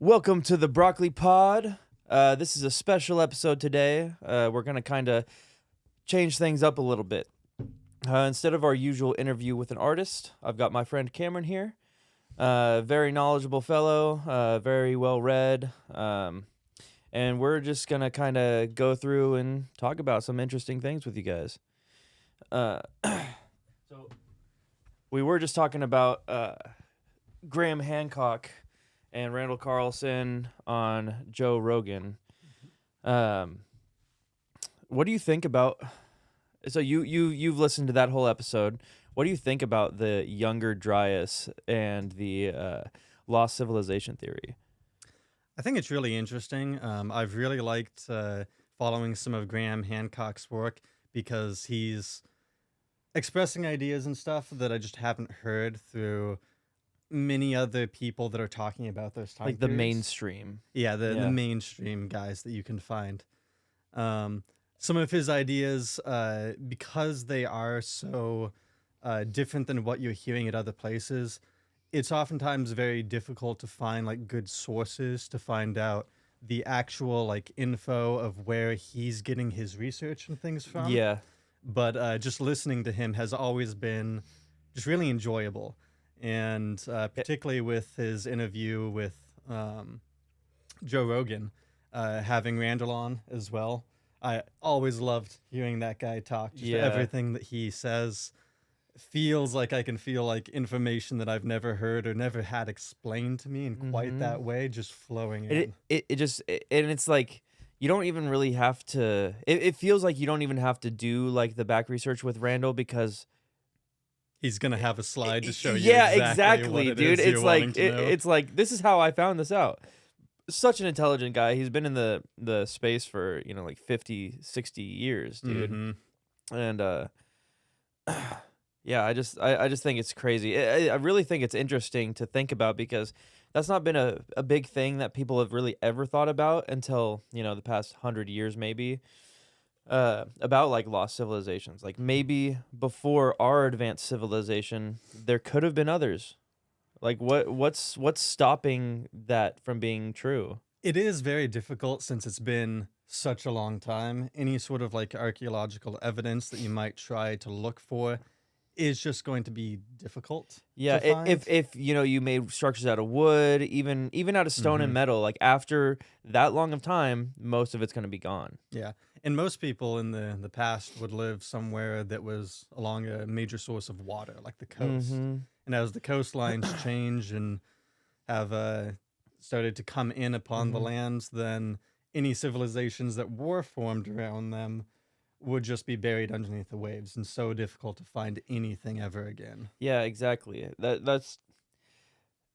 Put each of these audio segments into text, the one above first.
Welcome to the Broccoli Pod. This is a special episode today. We're going to kind of change things up a little bit. Instead of our usual interview with an artist, I've got my friend Cameron here. Very knowledgeable fellow, very well read. And we're just going to kind of go through and talk about some interesting things with you guys. So we were just talking about Graham Hancock and Randall Carlson on Joe Rogan. What do you think about? So you've listened to that whole episode. What do you think about the Younger Dryas and the lost civilization theory? I think it's really interesting. I've really liked following some of Graham Hancock's work because he's expressing ideas and stuff that I just haven't heard through many other people that are talking about those time Like the periods. mainstream. Yeah, the Yeah. mainstream guys that you can find. Some of his ideas, because they are so different than what you're hearing at other places, it's oftentimes very difficult to find like good sources to find out the actual like info of where he's getting his research and things from. Yeah. But just listening to him has always been just really enjoyable. And particularly with his interview with Joe Rogan, having Randall on as well. I always loved hearing that guy talk. Just Yeah. everything that he says feels like I can feel like information that I've never heard or never had explained to me in quite that way, just flowing in. And it's like you don't even really have to. It feels like you don't even have to do like the back research with Randall because He's gonna have a slide to show you. Yeah, exactly, what dude. Is It's you're like wanting to know. it's like this is how I found this out. Such an intelligent guy. He's been in the space for, like 50, 60 years, dude. Mhm. And yeah, I just think it's crazy. I really think it's interesting to think about because that's not been a big thing that people have really ever thought about until, the past 100 years maybe. About like lost civilizations. Like maybe before our advanced civilization, there could have been others. Like what's stopping that from being true? It is very difficult since it's been such a long time. Any sort of like archaeological evidence that you might try to look for is just going to be difficult Yeah, to find. if you made structures out of wood, even out of stone and metal, like after that long of time, most of it's going to be gone. Yeah. And most people in the past would live somewhere that was along a major source of water, like the coast. Mhm. And as the coastlines change and have started to come in upon the lands, then any civilizations that were formed around them would just be buried underneath the waves and so difficult to find anything ever again. Yeah, exactly. That's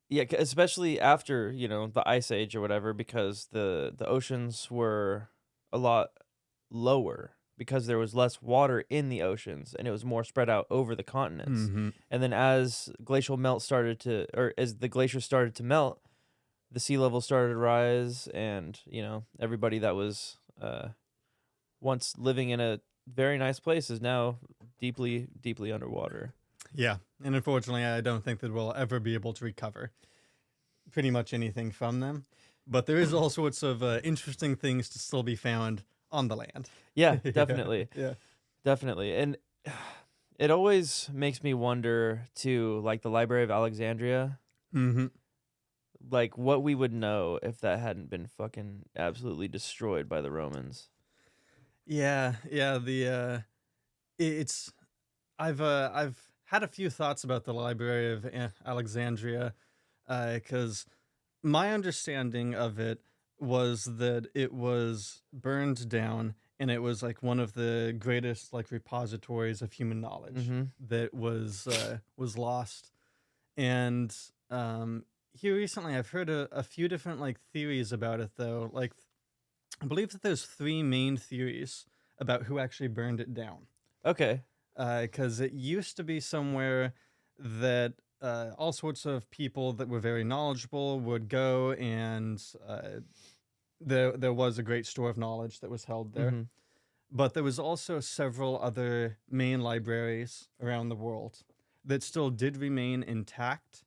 yeah, especially after, the ice age or whatever because the oceans were a lot lower because there was less water in the oceans and it was more spread out over the continents. Mm-hmm. And then as as the glaciers started to melt, the sea level started to rise and, everybody that was once living in a very nice place is now deeply, deeply underwater. Yeah. And unfortunately, I don't think that we'll ever be able to recover pretty much anything from them. But there is all sorts of interesting things to still be found on the land. Yeah, definitely. Yeah. Definitely. And it always makes me wonder too, like the Library of Alexandria, Mm-hmm. like what we would know if that hadn't been fucking absolutely destroyed by the Romans. Yeah. Yeah. It's I've had a few thoughts about the Library of Alexandria because my understanding of it was that it was burned down and it was like one of the greatest like repositories of human knowledge Mhm. that was lost. And here recently I've heard a few different like theories about it though. Like I believe that there's three main theories about who actually burned it down. Okay. Because it used to be somewhere that all sorts of people that were very knowledgeable would go, and there was a great store of knowledge that was held there. Mhm. But there was also several other main libraries around the world that still did remain intact,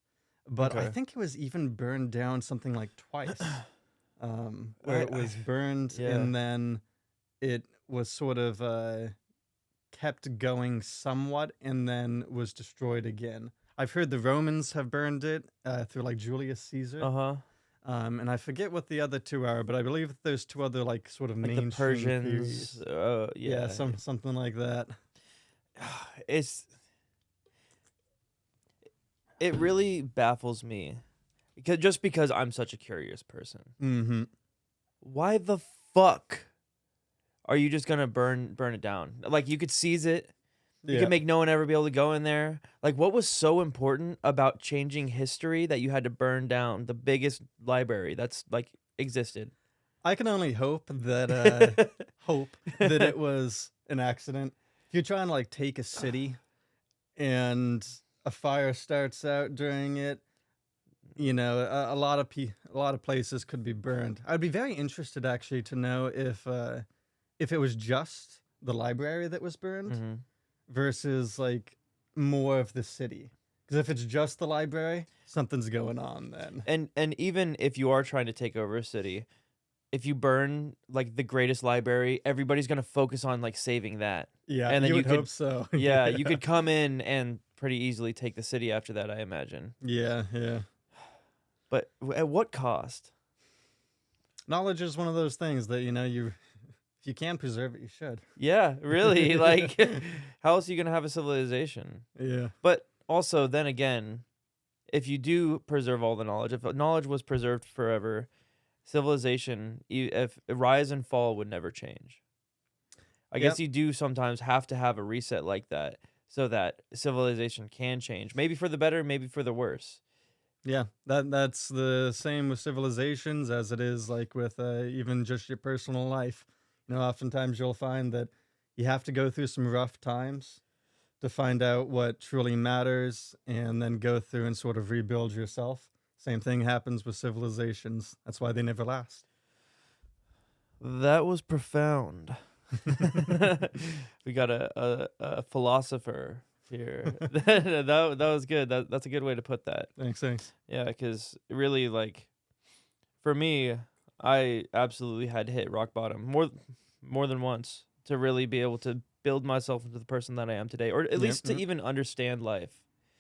but I Okay. think it was even burned down something like twice, where it I was burned yeah. and then it was sort of kept going somewhat and then was destroyed again. I've heard the Romans have burned it through like Julius Caesar. Uh-huh. And I forget what the other two are, but I believe there's two other like sort of Like the mainstream Persians, theories. Yeah, yeah. something like that. It's it really baffles me because I'm such a curious person. Mm-hmm. Why the fuck are you just gonna burn it down? Like you could seize it. You could Yeah. make no one ever be able to go in there. Like what was so important about changing history that you had to burn down the biggest library that's like existed? I can only hope that it was an accident. If you try and like take a city and a fire starts out during it, a lot of a lot of places could be burned. I'd be very interested actually to know if it was just the library that was burned Mhm. versus like more of the city. Because if it's just the library, something's going on then. And even if you are trying to take over a city, if you burn like the greatest library, everybody's gonna focus on like saving that, Yeah, and then you you would hope could, so. yeah, you Yeah. could come in and pretty easily take the city after that, I imagine. Yeah, yeah. But at what cost? Knowledge is one of those things that you if you can preserve it, you should. Yeah, really. Like, how else are you gonna have a civilization? Yeah. But also, then again, if you do preserve all the knowledge, if knowledge was preserved forever, civilization, if rise and fall would never change. I guess Yep. you do sometimes have to have a reset like that so that civilization can change. Maybe for the better, maybe for the worse. Yeah. That's the same with civilizations as it is like with even just your personal life. Oftentimes you'll find that you have to go through some rough times to find out what truly matters and then go through and sort of rebuild yourself. Same thing happens with civilizations. That's why they never last. That was profound. We got a philosopher here. That was good. That's a good way to put that. Thanks, thanks. Yeah, because really, like, for me, I absolutely had to hit rock bottom more than once to really be able to build myself into the person that I am today, or at Yep, least to yep. even understand life.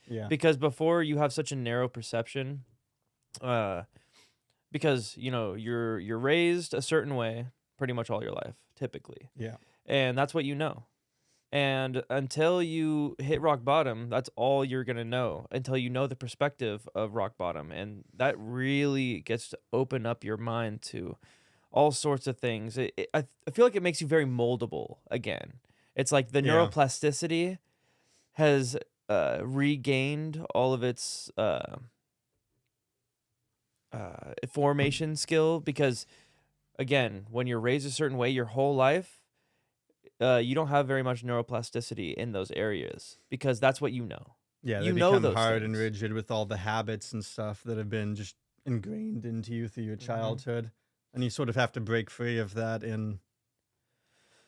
Yeah. Because before you have such a narrow perception, uh, because you're raised a certain way pretty much all your life, typically, Yeah. and that's what you know. And until you hit rock bottom, that's all you're going to know until you know the perspective of rock bottom. And that really gets to open up your mind to all sorts of things. I feel like it makes you very moldable again. It's like the Yeah. neuroplasticity has regained all of its formation skill because, again, when you're raised a certain way your whole life, you don't have very much neuroplasticity in those areas because that's what you know. Yeah, they You know become those hard and things. rigid with all the habits and stuff that have been just ingrained into you through your Hmm. childhood. And you sort of have to break free of that and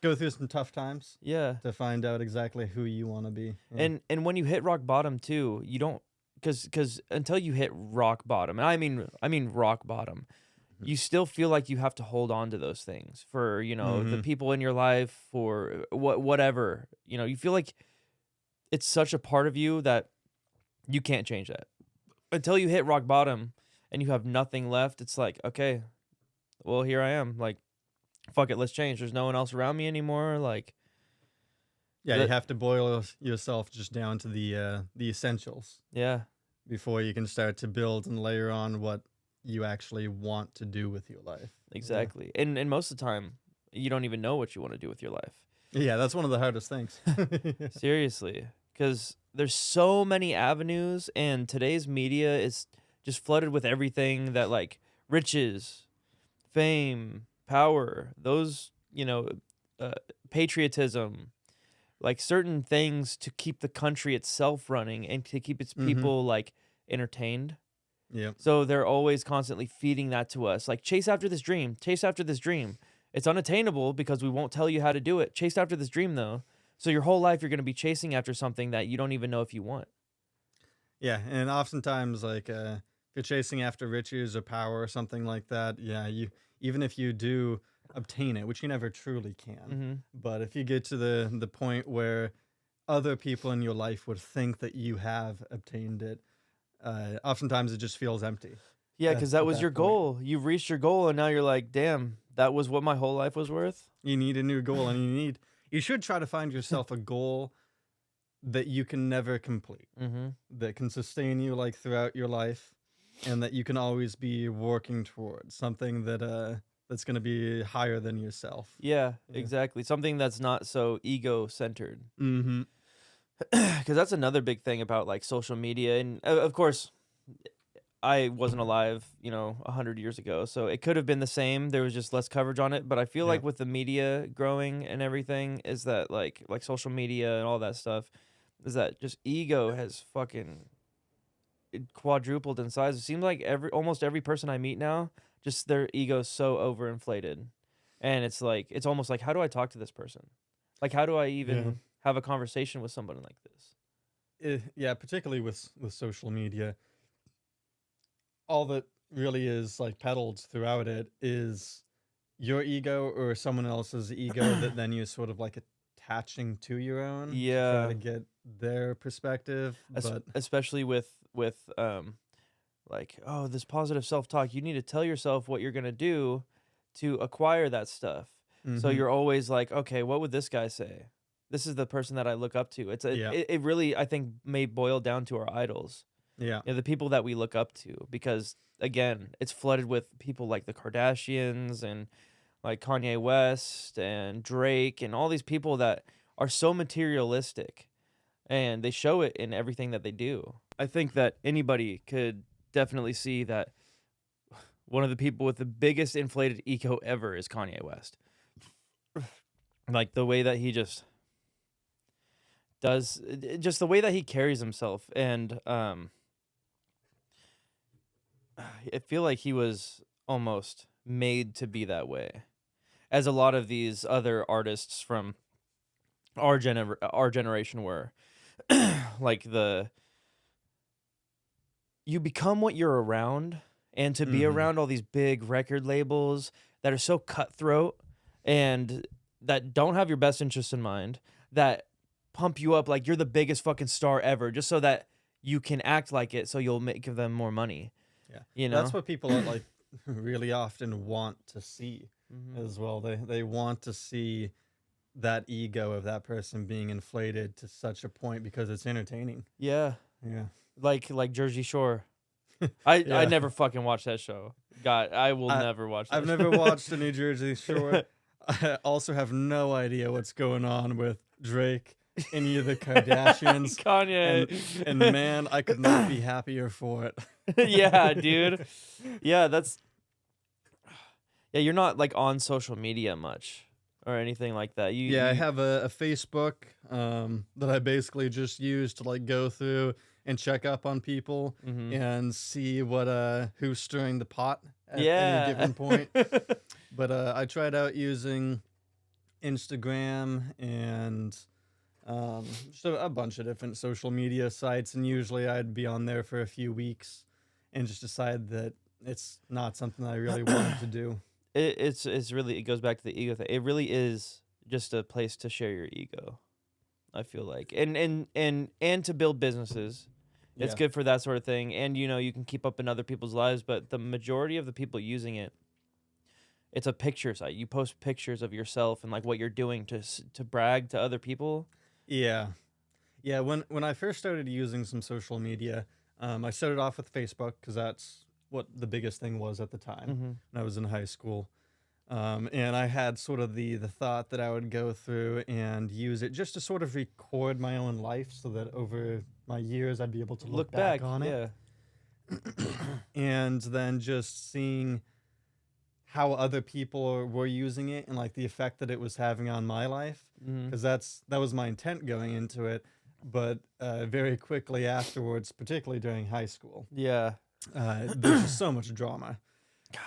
go through some tough times Yeah. to find out exactly who you want to be. Yeah. And when you hit rock bottom too, you don't cuz until you hit rock bottom, and I mean rock bottom, you still feel like you have to hold on to those things for, the Mm-hmm. people in your life, for whatever. You feel like it's such a part of you that you can't change that. Until you hit rock bottom and you have nothing left, it's like, okay, well, here I am. Like, fuck it, let's change. There's no one else around me anymore. Like, Yeah, you that, have to boil yourself just down to the essentials yeah, before you can start to build and layer on what you actually want to do with your life. Yeah. exactly. And most of the time, you don't even know what you want to do with your life. Yeah, that's one of the hardest things. Seriously, because there's so many avenues, and today's media is just flooded with everything that, like, riches, fame, power, those, uh, patriotism, like certain things to keep the country itself running and to keep its Mm-hmm. people like entertained. Yep. So they're always constantly feeding that to us. Like, chase after this dream, chase after this dream. It's unattainable because we won't tell you how to do it. Chase after this dream though. So your whole life you're going to be chasing after something that you don't even know if you want. Yeah, and oftentimes, like, if you're chasing after riches or power or something like that, yeah, you even if you do obtain it, which you never truly can, Mhm. but if you get to the point where other people in your life would think that you have obtained it, oftentimes it just feels empty Yeah, because that at was your that point. goal. You've reached your goal, and now you're like, "Damn, that was what my whole life was worth?" You need a new goal, and you should try to find yourself a goal that you can never complete, Mhm. that can sustain you, like, throughout your life, and that you can always be working towards, something that, that's gonna be higher than yourself. Yeah, Yeah. exactly. Something that's not so ego-centered. Mhm. Because that's another big thing about, like, social media, and, of course, I wasn't alive, 100 years ago, so it could have been the same, there was just less coverage on it, but I feel Yeah. like with the media growing and everything is that, like social media and all that stuff, is that just ego has fucking it quadrupled in size. It seems like almost every person I meet now, just their ego's so overinflated, and it's like it's almost like, "How do I talk to this person? Like, how do I Yeah. even have a conversation with somebody like this?" Yeah, particularly with social media, all that really is, like, peddled throughout it is your ego or someone else's ego that then you're sort of, like, attaching to your own to try Yeah. to get their perspective, but Especially with like, oh, this positive self-talk, you need to tell yourself what you're gonna do to acquire that stuff. So Mhm. you're always like, okay, what would this guy say? This is the person that I look up to. Yeah. It really, I think, may boil down to our idols. Yeah. The people that we look up to, because again, it's flooded with people like the Kardashians and like Kanye West and Drake and all these people that are so materialistic, and they show it in everything that they do. I think that anybody could definitely see that one of the people with the biggest inflated ego ever is Kanye West. Like the way that he just does, just the way that he carries himself, and I feel like he was almost made to be that way. As a lot of these other artists from our generation were, like you become what you're around, and to be Mhm. around all these big record labels that are so cutthroat and that don't have your best interest in mind, that pump you up like you're the biggest fucking star ever just so that you can act like it, so you'll give them more money, Yeah. you That's know? what people are, like, really often want to see Mhm. as well. They want to see that ego of that person being inflated to such a point because it's entertaining. Yeah, Yeah. like Jersey Shore. I Yeah. never fucking watched that show. God, I will I never watch I've that never watched a New Jersey Shore. show. I also have no idea what's going on with Drake, any of the Kardashians, Kanye. and man, I could not be happier for Yeah, dude. it. Yeah, yeah, you're not, like, on social media much or anything like that. Yeah, I have a Facebook, that I basically just use to, like, go through and check up on people Mhm. and see what, who's stirring the pot at any Yeah. given point. But, I tried out using Instagram and, just a bunch of different social media sites, and usually I'd be on there for a few weeks and just decide that it's not something that I really wanted to do. It's really, it goes back to the ego thing. It really is just a place to share your ego, I feel like. And to build businesses. It's Yeah. good for that sort of thing, and, you can keep up in other people's lives, but the majority of the people using it, it's a picture site. You post pictures of yourself and, like, what you're doing to brag to other people. Yeah. Yeah, when I first started using some social media, I started off with Facebook because that's what the biggest thing was at the time Mhm. when I was in high school. And I had sort of the thought that I would go through and use it just to sort of record my own life so that over my years I'd be able to look Look back back, on it. yeah. And then just seeing how other people were using it and like the effect that it was having on my life, Mhm. because that was my intent going into it. But very quickly afterwards, particularly during high school, Yeah. there's just so much drama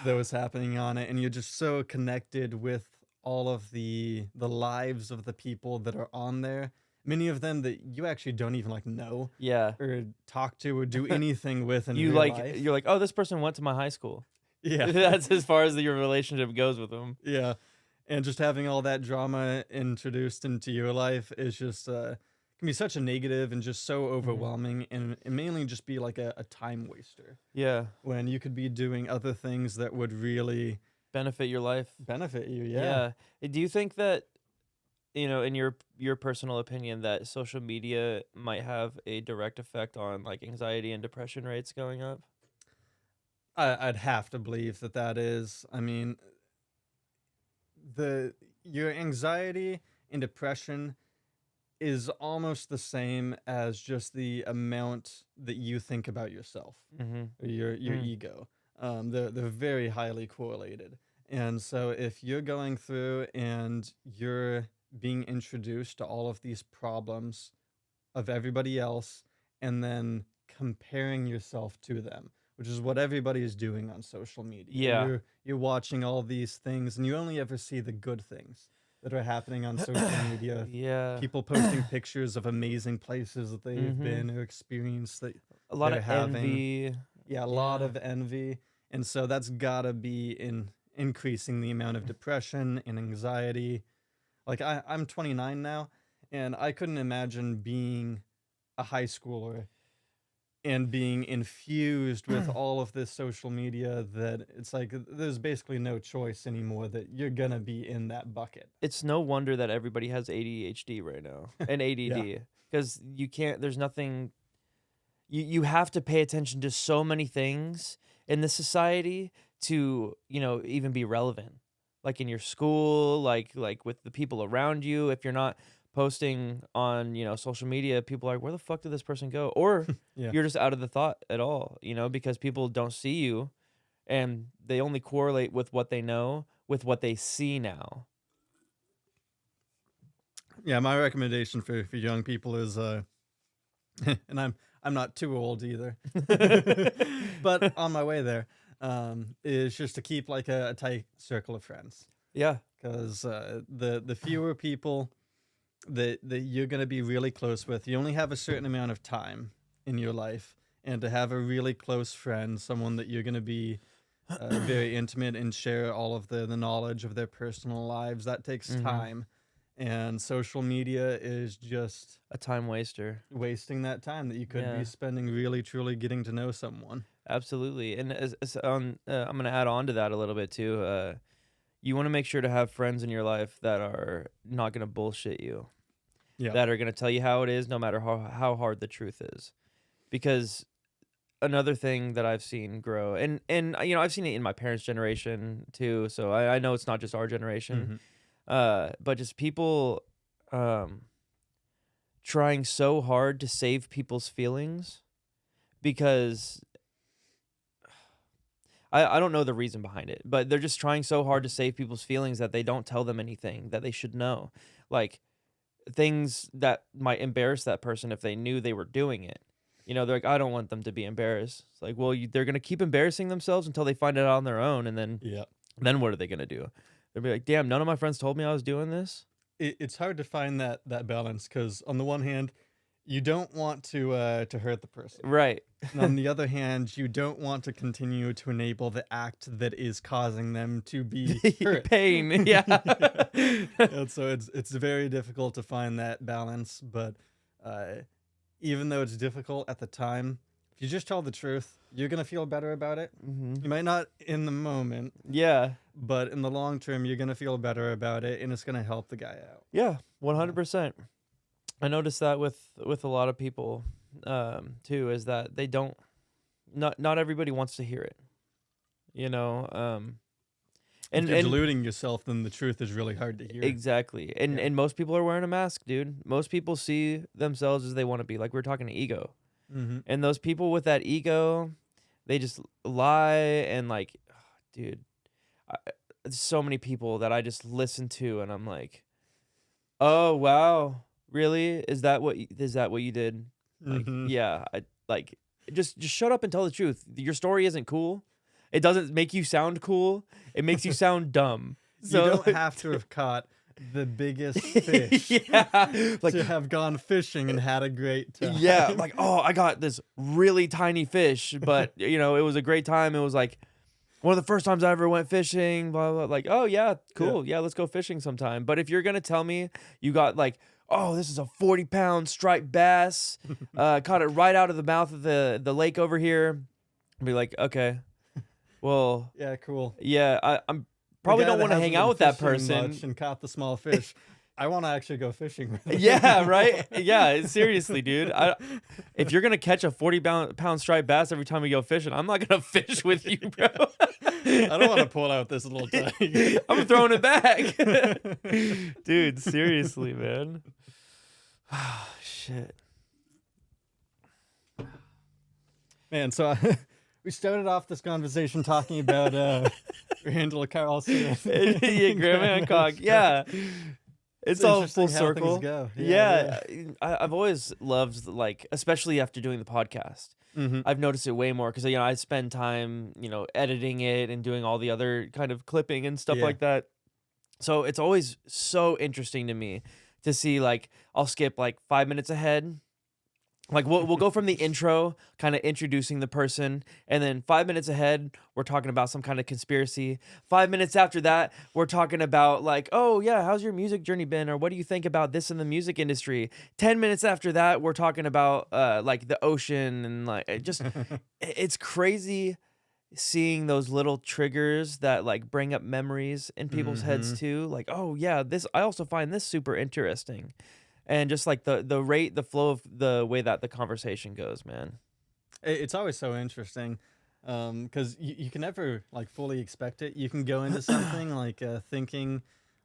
that was happening on it, and you're just so connected with all of the lives of the people that are on there, many of them that you actually don't even like know Yeah. or talk to or do anything with in You real like life. you're like, "Oh, this person went to my high school." Yeah. That's as far as your relationship goes with them. Yeah. And just having all that drama introduced into your life is just can be such a negative and just so Mhm. overwhelming and it mainly just be like a time waster Yeah. when you could be doing other things that would really Benefit your life. benefit you. Yeah. Yeah. Do you think that, in your personal opinion, that social media might have a direct effect on like anxiety and depression rates going up? I'd have to believe that that is. I mean, the your anxiety and depression is almost the same as just the amount that you think about yourself Mhm. or your Mm. ego. They're very highly correlated. And so if you're going through and you're being introduced to all of these problems of everybody else and then comparing yourself to them, which is what everybody is doing on social media. Yeah. You're watching all these things and you only ever see the good things that are happening on social media. Yeah. People posting pictures of amazing places that they've Mhm. been or experienced that A lot they're of having. envy. Yeah, a lot Yeah. of envy. And so that's gotta be in increasing the amount of depression and anxiety. Like I'm 29 now, and I couldn't imagine being a high schooler and being infused with all of this social media that it's like there's basically no choice anymore that you're gonna be in that bucket. It's no wonder that everybody has ADHD right now and Yeah. ADD, because you can't. There's nothing. You have to pay attention to so many things in this society to, even be relevant. Like in your school, like with the people around you. If you're not posting on, social media, people are like, "Where the fuck did this person go?" Or Yeah. you're just out of the thought at all, because people don't see you and they only correlate with what they know with what they see now. Yeah, my recommendation for young people is and I'm not too old either. But on my way there, is just to keep like a tight circle of friends. Yeah. Because the fewer people that you're gonna be really close with, you only have a certain amount of time in your life, and to have a really close friend, someone that you're gonna be very intimate and share all of the knowledge of their personal lives, that takes Mhm. time. And social media is just A time waster. wasting that time that you could be Yeah. spending really truly getting to know someone. Absolutely. And I'm going to add on to that a little bit too. You want to make sure to have friends in your life that are not going to bullshit you, Yeah. that are going to tell you how it is, no matter how hard the truth is. Because another thing that I've seen grow, and I've seen it in my parents' generation too. So I know it's not just our generation, Hmm. but just people um, trying so hard to save people's feelings because I don't know the reason behind it, but they're just trying so hard to save people's feelings that they don't tell them anything that they should know. Like things that might embarrass that person if they knew they were doing it. They're like, I don't want them to be embarrassed. It's like, well, they're gonna keep embarrassing themselves until they find it out on their own, and then Yeah. then what are they gonna do? They'll be like, damn, none of my friends told me I was doing this. It's hard to find that balance because on the one hand, you don't want to hurt the person. Right. And on the other hand, you don't want to continue to enable the act that is causing them to be hurt. Pain. Yeah. Yeah. And so it's very difficult to find that balance, but uh, even though it's difficult at the time, if you just tell the truth, you're gonna feel better about it. Hmm. You might not in the moment, Yeah. but in the long term, you're gonna feel better about it, and it's gonna help the guy out. Yeah. Yeah. 100%. I noticed that with a lot of people, too, is that they don't. Not everybody wants to hear it. You know. If And you're and deluding yourself, then the truth is really hard to hear. exactly. And Yeah. and most people are wearing a mask, dude. Most people see themselves as they want to be. Like we are talking to ego. Mm-hmm. And those people with that ego, they just lie and like, dude, I, there's so many people that I just listen to and I'm like, "Oh, wow. Really? Is that what you did?" Like, Mm-hmm. yeah, I like just shut up and tell the truth. Your story isn't cool. It doesn't make you sound cool. It makes you sound dumb. You So don't have to have caught the biggest fish Yeah, like to have gone fishing and had a great yeah, time. like, "Oh, I got this really tiny fish, but, it was a great time." It was, like, one of the first times I ever went fishing, blah, blah, like, "Oh, yeah, Yeah. cool. Yeah, let's go fishing sometime." But if you're gonna tell me you got, like, "Oh, this is a 40-pound striped bass, caught it right out of the mouth of the lake over here," I'd be like, "Okay, well, Yeah, cool. yeah, I'm The probably guy don't that wanna hang hasn't out been with that fishing person." much and caught the small fish. I want to actually go fishing with Yeah, right? him. Yeah, seriously, dude. If you're gonna catch a 40-pound striped bass every time we go fishing, I'm not gonna fish with you, bro. I don't want to pull out this little tiny. I'm throwing it back. Dude, seriously, man. Shit. Man, so we started off this conversation talking about Randall Carlson Yeah, and Graham Graham Hancock. Hancock. Yeah. It's It's all full interesting how things circle. go. Yeah, Yeah, I've always loved, like, especially after doing the podcast. yeah. I've noticed it way more because I spend time, editing it and doing all the other kind of clipping and stuff Yeah. like that. So it's always so interesting to me to see, like, I'll skip like 5 minutes ahead. Like we'll go from the intro, kind of introducing the person, and then 5 minutes ahead, we're talking about some kind of conspiracy. 5 minutes after that, we're talking about like, oh yeah, how's your music journey been, or what do you think about this in the music industry? 10 minutes after that, we're talking about like the ocean and like it's crazy seeing those little triggers that like bring up memories in people's heads Mm-hmm. too. Like, oh yeah, this I also find this super interesting, and just like the flow of the way that the conversation goes, man. It's always so interesting, because you can never like fully expect it. You can go into something like thinking,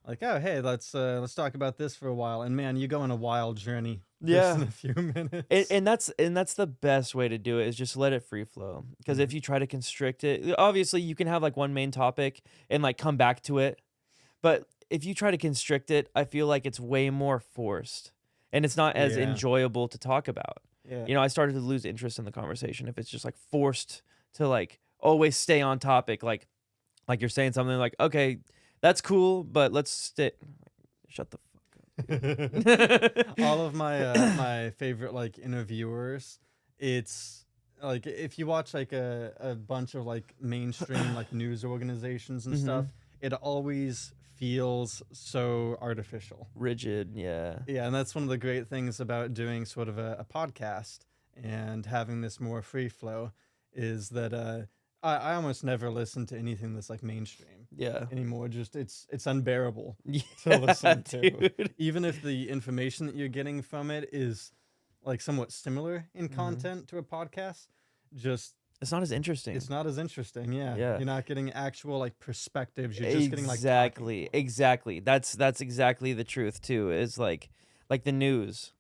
like, oh hey, let's talk about this for a while, and man, you go on a wild journey just in Yeah. a few And, minutes. and that's and that's the best way to do it is just let it free flow. Because if Mhm. you try to constrict it, obviously you can have like one main topic and like come back to it. But if you try to constrict it, I feel like it's way more forced and it's not as Yeah, enjoyable to talk about. yeah. I started to lose interest in the conversation if it's just like forced to like always stay on topic. Like you're saying something like, okay, that's cool, but let's stay. Shut the fuck All up. of my my favorite like interviewers, it's like if you watch like a bunch of like mainstream like news organizations and Hmm. stuff, it always feels so artificial. Rigid, yeah. Yeah, and that's one of the great things about doing sort of a podcast and having this more free flow is that I almost never listen to anything that's like mainstream Yeah. anymore. Just it's unbearable to Yeah, listen to, dude. even if the information that you're getting from it is like somewhat similar in Mhm. content to a podcast. Just It's not as it's interesting. not as interesting. Yeah, Yeah. you're not getting actual like perspectives. You're just getting like talking Exactly. points. Exactly. That's exactly the truth too. Is like the news.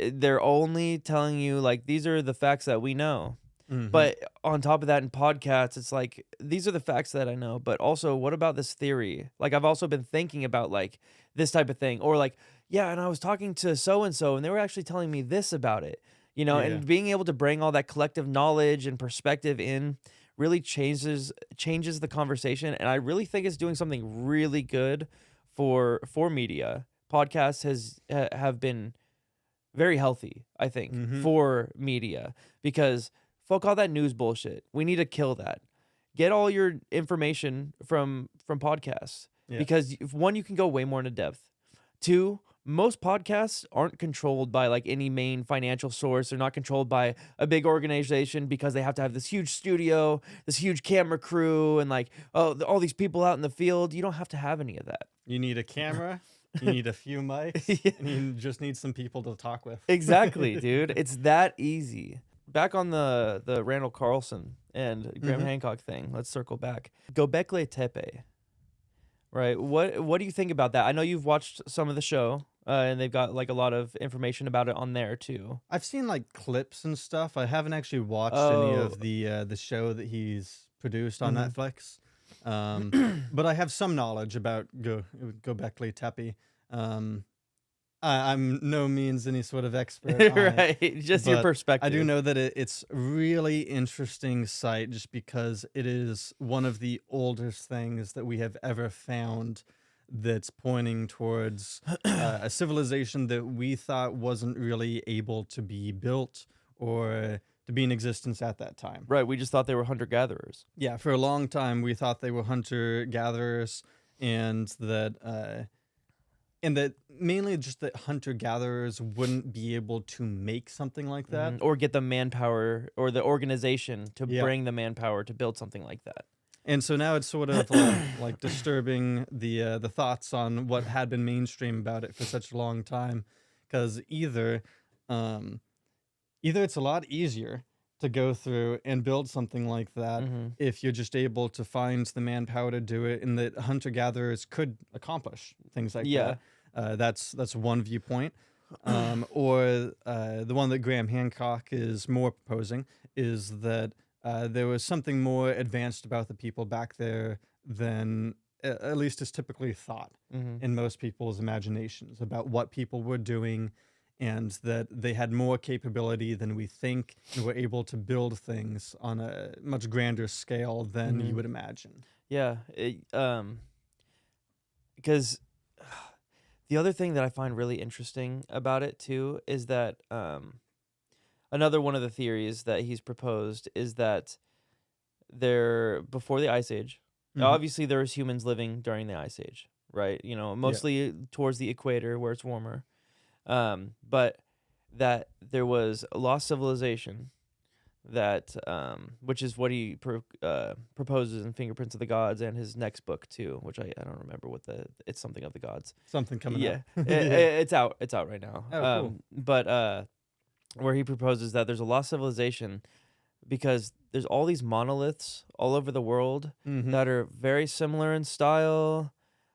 They're only telling you like these are the facts that we know. Mm-hmm. But on top of that, in podcasts, it's like these are the facts that I know. But also, what about this theory? Like I've also been thinking about like this type of thing, or like yeah, and I was talking to so and so, and they were actually telling me this about it. Yeah. And being able to bring all that collective knowledge and perspective in really changes the conversation, and I really think it's doing something really good for media. Podcasts have been very healthy, I think, Mm-hmm. for media because fuck all that news bullshit. We need to kill that. Get all your information from podcasts Yeah. because one, you can go way more into depth. Two, most podcasts aren't controlled by like any main financial source. They're not controlled by a big organization because they have to have this huge studio, this huge camera crew, and like all these people out in the field. You don't have to have any of that. You need a camera, you need a few mics, Yeah. and you just need some people to talk with. Exactly, dude. It's that easy. Back on the Randall Carlson and Graham Hmm. Hancock thing. Let's circle back. Gobekli Tepe. Right. What do you think about that? I know you've watched some of the show, and they've got like a lot of information about it on there too. I've seen like clips and stuff. I haven't actually watched any Oh. of the show that he's produced on Mhm. Netflix. But I have some knowledge about Gobekli Tepe. Um, I'm no means any sort of expert on it, Right. Just your but I do perspective. know that it's a really interesting site just because it is one of the oldest things that we have ever found that's pointing towards a civilization that we thought wasn't really able to be built or to be in existence at that time. Right, we just thought they were hunter gatherers. Yeah, for a long time we thought they were hunter gatherers, and that mainly just that hunter gatherers wouldn't be able to make something like that. Or get the manpower or the organization to Yeah. bring the manpower to build something like that. And so now it's sort of like disturbing the thoughts on what had been mainstream about it for such a long time, because um, either it's a lot easier to go through and build something like that Mhm. if you're just able to find the manpower to do it, and that hunter gatherers could accomplish things like Yeah. that. That's one viewpoint. Or the one that Graham Hancock is more proposing is that there was something more advanced about the people back there than at least is typically thought Mhm. in most people's imaginations about what people were doing, and that they had more capability than we think and were able to build things on a much grander scale than you Mhm. would imagine. Yeah, because the other thing that I find really interesting about it too is that another one of the theories that he's proposed is that there before the ice age, Hmm. obviously there was humans living during the ice age, right? You know, Yeah. mostly towards the equator where it's warmer. But that there was a lost civilization that which is what he proposes in Fingerprints of the Gods and his next book too, which I don't remember what it's something of the gods. Something coming up. Yeah, Yeah. it's out right now. Oh, cool. But where he proposes that there's a lost civilization because there's all these monoliths all over the world Hmm. that are very similar in style,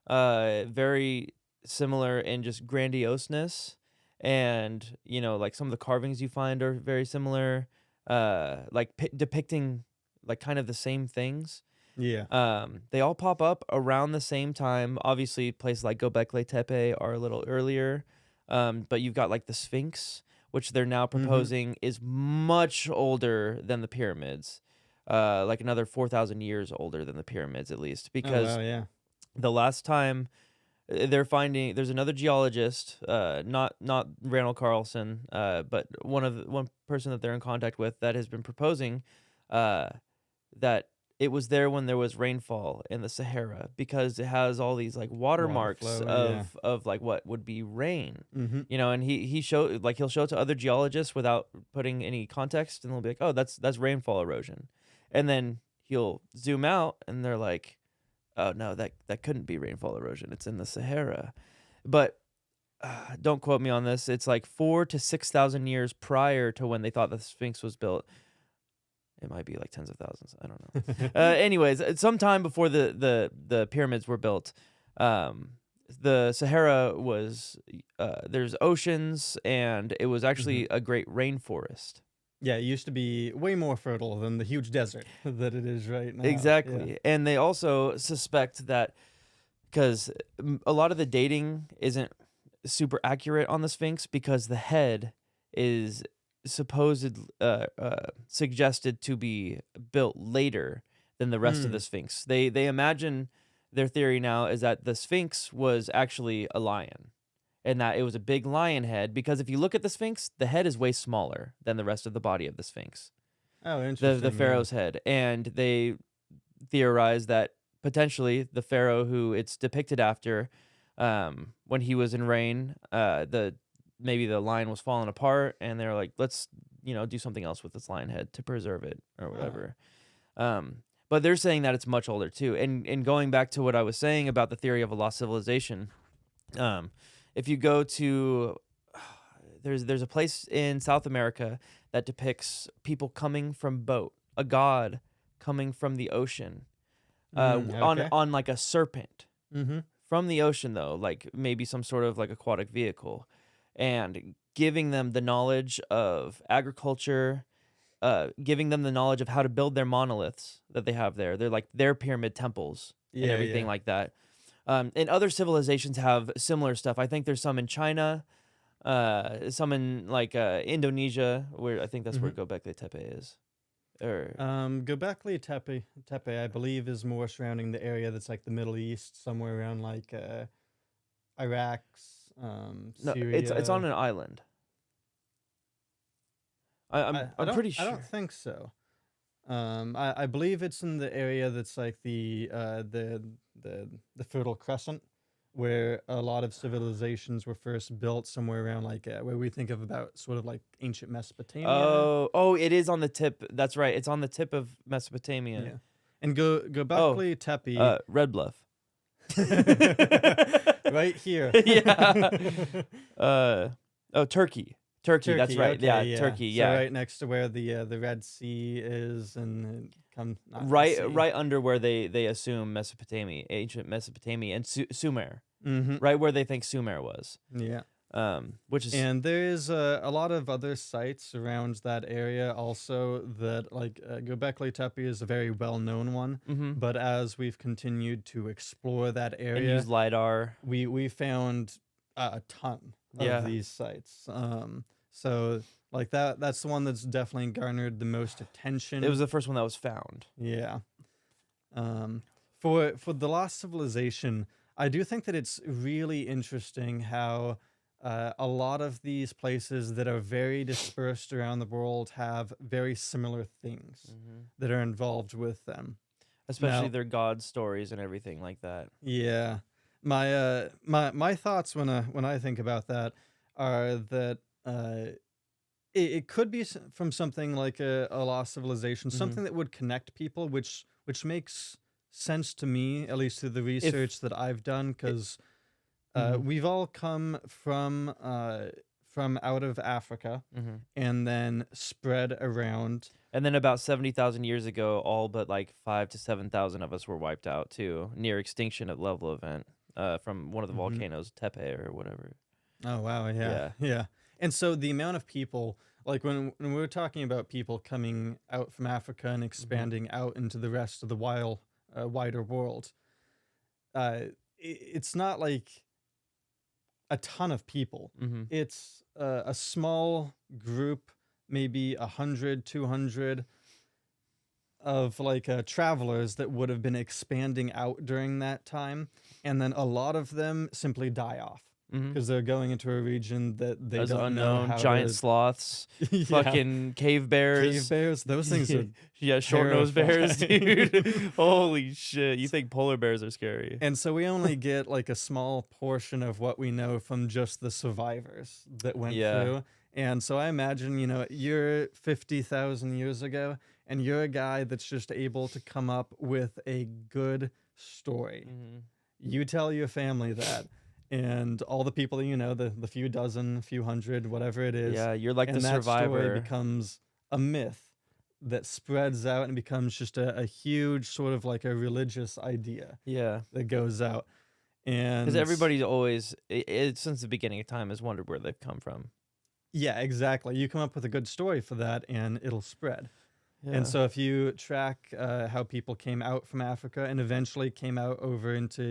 very similar in just grandioseness, and you know, like some of the carvings you find are very similar, like depicting like kind of the same things. Yeah. They all pop up around the same time. Obviously, places like Göbekli Tepe are a little earlier, but you've got like the Sphinx, which they're now Hmm. proposing is much older than the pyramids, like another 4,000 years older than the pyramids at least, Oh wow. because Yeah. the last time they're finding there's another geologist, not Randall Carlson, but one person that they're in contact with that has been proposing, uh, that it was there when there was rainfall in the Sahara because it has all these like Water watermarks flow. Yeah. of like what would be rain. Hmm. You know, and he'll show it to other geologists without putting any context, and they'll be like, "Oh, that's rainfall erosion," and then he'll zoom out, and they're like, "Oh no, that couldn't be rainfall erosion. It's in the Sahara." But don't quote me on this. It's like 4 to 6,000 years prior to when they thought the Sphinx was built. It might be like tens of thousands. I don't know. Anyways, sometime before the pyramids were built, um, the Sahara was there's oceans, and it was Hmm. actually a great rainforest. Yeah, it used to be way more fertile than the huge desert that it is right now. Yeah. Exactly, and they also suspect that because a lot of the dating isn't super accurate on the Sphinx because the head is supposed suggested to be built later than the rest of the Mm. Sphinx. They imagine their theory now is that the Sphinx was actually a lion and that it was a big lion head because if you look at the Sphinx, the head is way smaller than the rest of the body of the Sphinx. Oh, The interesting. Yeah. pharaoh's head, and they theorize that potentially the pharaoh who it's depicted after, when he was in reign, the maybe the lion was falling apart, and they're like, let's do something else with this lion head to preserve it or Huh. whatever. But they're saying that it's much older too. And going back to what I was saying about the theory of a lost civilization, um, if you go to there's a place in South America that depicts people coming from boat, a god coming from the ocean, Okay. on like a serpent Mm-hmm. from the ocean though, like maybe some sort of like aquatic vehicle, and giving them the knowledge of agriculture, giving them the knowledge of how to build their monoliths that they have there. They're like their pyramid temples and Yeah. everything Yeah. like that. And other civilizations have similar stuff. I think there's some in China, some in like Indonesia, where I think that's Mm-hmm. where Göbekli Tepe is. Or Göbekli Tepe, I believe, is more surrounding the area that's like the Middle East, somewhere around like Iraq, no, it's on Syria. an island. I, I'm I I'm don't pretty I don't sure. think so. I believe it's in the area that's like the Fertile Crescent, where a lot of civilizations were first built, somewhere around like where we think of about sort of like ancient Mesopotamia. Oh, it is on the tip. That's right. It's on the tip of Mesopotamia. Yeah, and Oh, Göbekli Tepe, Red Bluff. right here. Yeah. Uh, oh, Turkey. Turkey. That's Turkey, right. okay, Yeah, yeah. Turkey. So Yeah, right next to where the Red Sea is, and come not the right, sea. right under where they assume Mesopotamia, ancient Mesopotamia, and Sumer. Mm-hmm. Right where they think Sumer was. Yeah. Which is And there is a lot of other sites around that area also that like Göbekli Tepe is a very well known one. mm-hmm. But as we've continued to explore that And use area, lidar. we found a ton of Yeah, these sites. So like that's the one that's definitely garnered the most it was attention. the first one that was found. Yeah. Um, for the Lost Civilization, I do think that it's really interesting how a lot of these places that are very dispersed around the world have very similar things Hmm. that are involved with them. Especially Now, their god stories and everything like that. yeah, my thoughts when I think about that are that it could be from something like a lost civilization, Hmm. something that would connect people, which makes sense to me, at least through the If research that I've done, it, because hmm we've all come from out of Africa hmm and then spread around. And then about 70,000 years ago, all but like 5 to 7,000 of us were wiped out too, near extinction at level event, from one of the Hmm. volcanoes, Tepe or whatever. Oh wow, yeah, Yeah. yeah. And so the amount of people, like when we were talking about people coming out from Africa and Hmm. expanding out into the rest of the wider world, it's not like a ton of people. Hmm. It's a small group, maybe 100, 200 of like travelers that would have been expanding out during that time. And then a lot of them simply die off Hmm. because they're going into a region that they As don't know unknown, how giant to. sloths, Yeah. fucking cave Cave bears. bears, those things are Yeah, short nosed bears, dude. terrifying. Holy shit. You think polar bears are scary? And so we only get like a small portion of what we know from just the survivors that went Yeah. through. And so I imagine, you're 50,000 years ago and you're a guy that's just able to come up with a good story. Hmm. You tell your family that, and all the people that you know, the few dozen, few hundred, whatever it is, Yeah, you're like the and that story survivor. becomes a myth that spreads out and becomes just a huge sort of like a religious idea Yeah. that goes out. Because And everybody's always, since the beginning of time, has wondered where they've come from. yeah, exactly. You come up with a good story for that and it'll spread. And Yeah. so if you track how people came out from Africa and eventually came out over into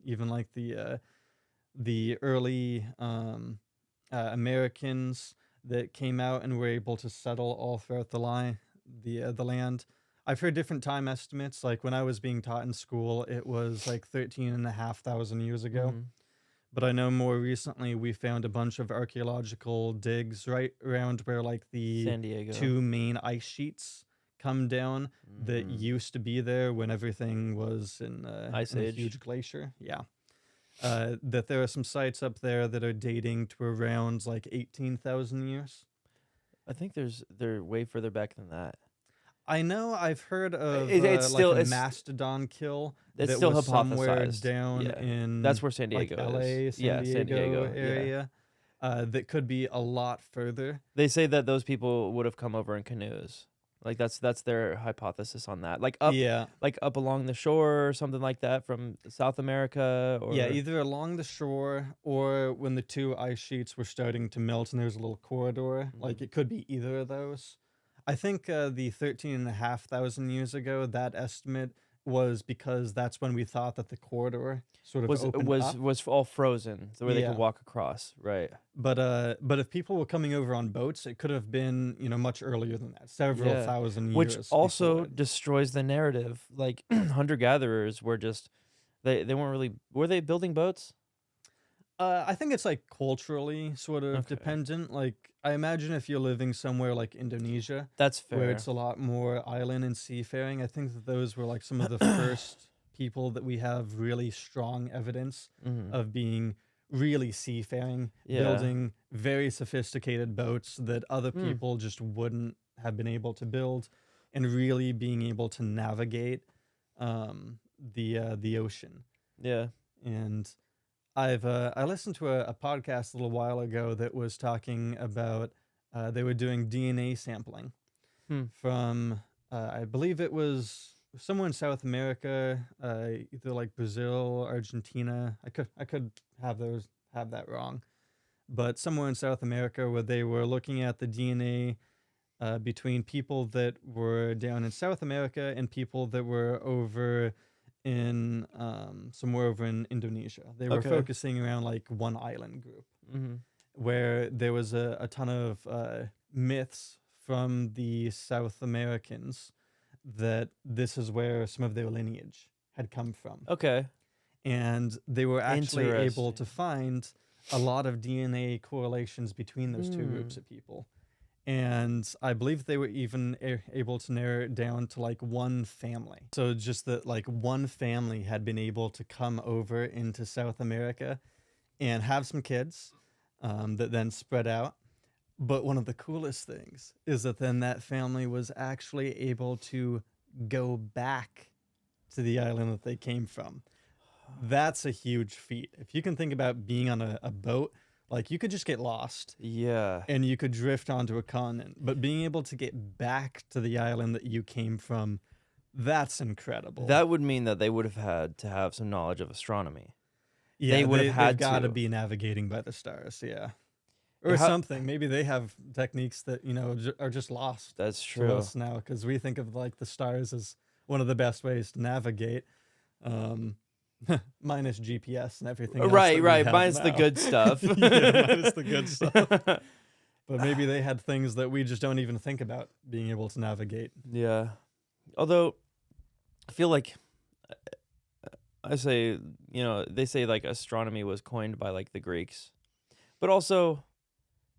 even like the early Americans that came out and were able to settle all throughout the land. I've heard different time estimates. Like when I was being taught in school, it was like 13,500 years ago. Hmm. But I know more recently we found a bunch of archaeological digs right around where like the San Diego. two main ice sheets come down that Hmm. used to be there when everything was Ice in a Age. huge glacier. Yeah. That there are some sites up there that are dating to around like 18,000 years. I think they're way further back than that. I know I've heard of It's like still a mastodon kill it's that still was somewhere hypothesized. down Yeah. in That's where San like Diego is. LA, San Yeah, San Diego Diego. Yeah. area, that could be a lot further. They say that those people would have come over in canoes. Like that's their hypothesis on that. Yeah. Like up along the shore or something like that from South America Yeah, or either along the shore or when the two ice sheets were starting to melt and there's a little corridor. Mhm. Like it could be either of those. I think the 13,500 years ago, that estimate was because that's when we thought that the corridor sort of Was opened was up. was all frozen, so where they could Yeah. walk across, right? But if people were coming over on boats, it could have been, much earlier than that, several Yeah, thousand which years also before. destroys the narrative. Like hunter gatherers were just they weren't really were they building boats? I think it's like culturally sort of Okay, dependent. Like I imagine if you're living somewhere like Indonesia, that's where fair. it's a lot more island and seafaring, I think that those were like some of the first people that we have really strong evidence Hmm. of being really seafaring, Yeah. building very sophisticated boats that other Hmm. people just wouldn't have been able to build, and really being able to navigate the ocean. Yeah. And I listened to a podcast a little while ago that was talking about they were doing DNA sampling Hmm. from I believe it was somewhere in South America, either like Brazil, Argentina. I could have that wrong, but somewhere in South America where they were looking at the DNA between people that were down in South America and people that were over in somewhere over in Indonesia. They were Okay. focusing around like one island group Hmm. where there was a ton of myths from the South Americans that this is where some of their lineage had come from. Okay. And they were actually able to Interesting. find a lot of DNA correlations between those two groups Hmm. of people. And I believe they were even able to narrow it down to like one family. So just that like one family had been able to come over into South America and have some kids that then spread out. But one of the coolest things is that then that family was actually able to go back to the island that they came from. That's a huge feat. If you can think about being on a boat, like you could just get lost Yeah. and you could drift onto a continent, but being able to get back to the island that you came from, that's incredible. That would mean that they would have had to have some knowledge of astronomy. They Yeah, would have they've had got to to. be navigating by the stars, yeah. Yeah, Or something. Maybe they have techniques that, are just lost that's to true. us now cuz we think of like the stars as one of the best ways to navigate. Um minus GPS and everything else Right, that we right. have Minus the now. good stuff. Yeah, minus the good stuff. But maybe they had things that we just don't even think about being able to navigate. Yeah. Although I feel like I say, they say like astronomy was coined by like the Greeks. But also,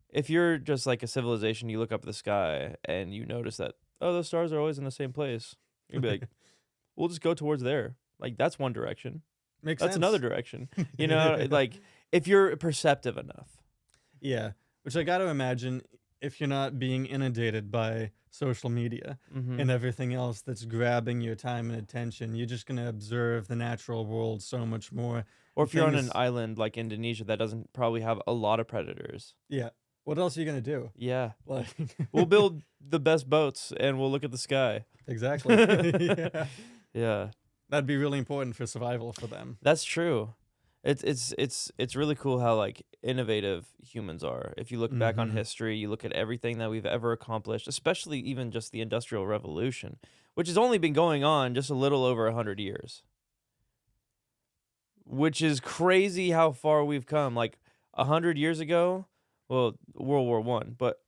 if you're just like a civilization, you look up at the sky and you notice that, oh, those stars are always in the same place. You'd be like, we'll just go towards there. Like that's one direction. Makes That's another sense. direction. Yeah. Like if you're perceptive enough. Yeah, which I got to imagine if you're not being inundated by social media Hmm. and everything else that's grabbing your time and attention, you're just going to observe the natural world so much more. Or And if you're on an things, island like Indonesia that doesn't probably have a lot of predators. yeah. What else are you going to do? Yeah. Like, We'll build the best boats and we'll look at the sky. exactly. Yeah. Yeah. That'd be really important for survival for them. That's true. It's really cool how like innovative humans are. If you look back on Hmm. history, you look at everything that we've ever accomplished, especially even just the Industrial Revolution, which has only been going on just a little over 100 years. Which is crazy how far we've come. Like 100 years ago, well, World War I, but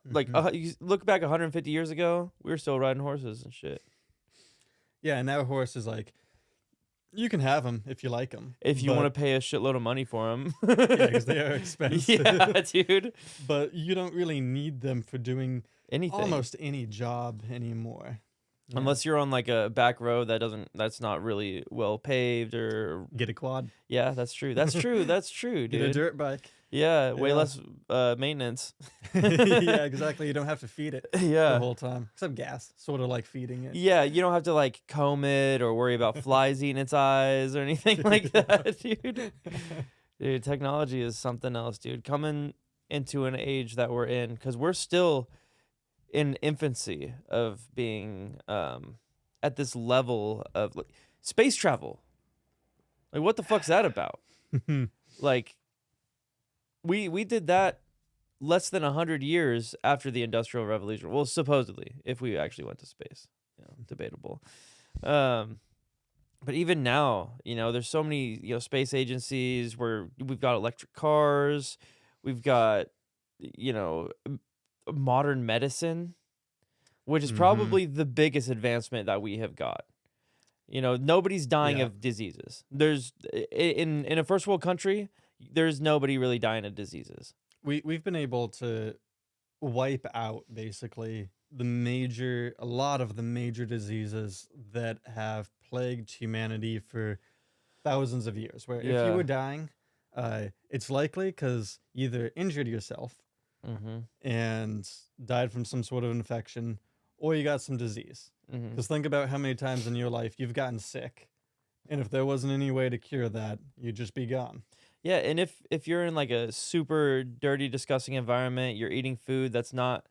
like Hmm. you look back 150 years ago, we were still riding horses and shit. Yeah, and now horse is like, you can have them if you like them, If you want but to pay a shitload of money for them. yeah, because they are expensive. Yeah, dude. But you don't really need them for doing Anything. almost any job anymore. Yeah. Unless you're on like a back road that's not really well paved or Get a quad. yeah, that's true. That's true. That's true, Get a dude. dirt bike. Yeah, way Yeah. less maintenance. Yeah, exactly. You don't have to feed it the Yeah. whole time. Except gas. Sort of like feeding it. Yeah, you don't have to like comb it or worry about flies eating its eyes or anything like that, dude. Dude, technology is something else, dude. Coming into an age that we're in, because we're still in infancy of being at this level of like space travel. Like, what the fuck's that about? Like, we did that less than 100 years after the Industrial Revolution. Well, supposedly, if we actually went to space, debatable. Um, but even now, there's so many, space agencies where we've got electric cars, we've got, modern medicine, which is Mhm. probably the biggest advancement that we have got. Nobody's dying Yeah. of diseases. In a first world country, there's nobody really dying of diseases. We've been able to wipe out basically a lot of the major diseases that have plagued humanity for thousands of years. Where if you were Yeah. dying, it's likely because you either injured yourself Mhm. and died from some sort of infection, or you got some disease. Mhm. Because think about how many times in your life you've gotten sick, and if there wasn't any way to cure that, you'd just be gone. Yeah, and if you're in like a super dirty, disgusting environment, you're eating food that's not